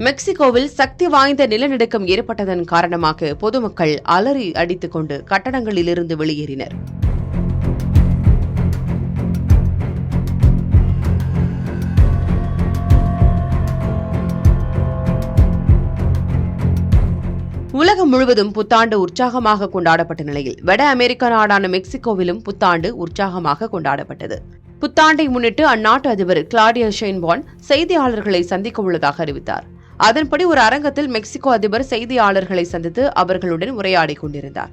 மெக்சிகோவில் சக்தி வாய்ந்த நிலநடுக்கம் ஏற்பட்டதன் காரணமாக பொதுமக்கள் அலறி அடித்துக் கொண்டு கட்டடங்களிலிருந்து வெளியேறினர். உலகம் முழுவதும் புத்தாண்டு உற்சாகமாக கொண்டாடப்பட்ட நிலையில் வட அமெரிக்க நாடான மெக்சிகோவிலும் புத்தாண்டு உற்சாகமாக கொண்டாடப்பட்டது. புத்தாண்டை முன்னிட்டு அந்நாட்டு அதிபர் கிளாடியா ஷெய்ன்பார்ன் செய்தியாளர்களை சந்திக்க உள்ளதாக அறிவித்தார். அதன்படி ஒரு அரங்கத்தில் மெக்சிகோ அதிபர் செய்தியாளர்களை சந்தித்து அவர்களுடன் உரையாடிக் கொண்டிருந்தார்.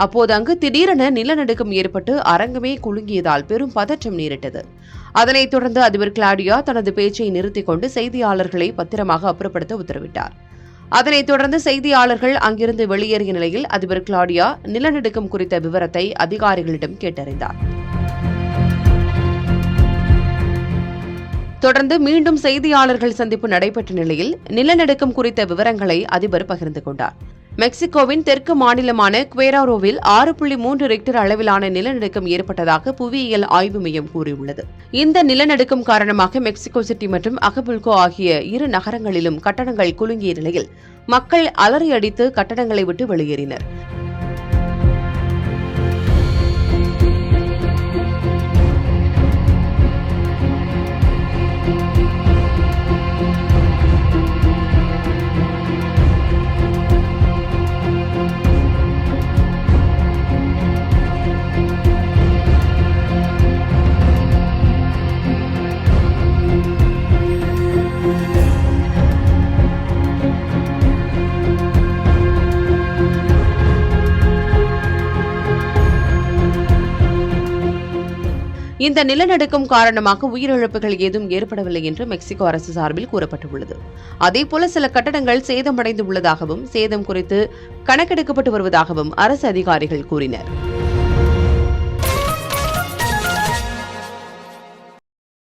அப்போது அங்கு திடீரென நிலநடுக்கம் ஏற்பட்டு அரங்கமே குலுங்கியதால் பெரும் பதற்றம் நேரிட்டது. அதனைத் தொடர்ந்து அதிபர் கிளாடியா தனது பேச்சை நிறுத்திக் கொண்டு செய்தியாளர்களை பத்திரமாக அப்புறப்படுத்த உத்தரவிட்டார். அதனைத் தொடர்ந்து செய்தியாளர்கள் அங்கிருந்து வெளியேறிய நிலையில் அதிபர் கிளாடியா நிலநடுக்கம் குறித்த விவரத்தை அதிகாரிகளிடம் கேட்டறிந்தார். தொடர்ந்து மீண்டும் செய்தியாளர்கள் சந்திப்பு நடைபெற்ற நிலையில் நிலநடுக்கம் குறித்த விவரங்களை அதிபர் பகிர்ந்து கொண்டார். மெக்சிகோவின் தெற்கு மாநிலமான குவேராரோவில் 6.3 ரெக்டர் அளவிலான நிலநடுக்கம் ஏற்பட்டதாக புவியியல் ஆய்வு மையம் கூறியுள்ளது. இந்த நிலநடுக்கம் காரணமாக மெக்சிகோ சிட்டி மற்றும் அகபுல்கோ ஆகிய இரு நகரங்களிலும் கட்டடங்கள் குலுங்கிய நிலையில் மக்கள் அலறி அடித்து கட்டடங்களை விட்டு வெளியேறினர். இந்த நிலநடுக்கம் காரணமாக உயிரிழப்புகள் ஏதும் ஏற்படவில்லை என்று மெக்சிகோ அரசு சார்பில் கூறப்பட்டுள்ளது. அதேபோல சில கட்டடங்கள் சேதமடைந்து உள்ளதாகவும் சேதம் குறித்து கணக்கெடுக்கப்பட்டு வருவதாகவும் அரசு அதிகாரிகள் கூறினர்.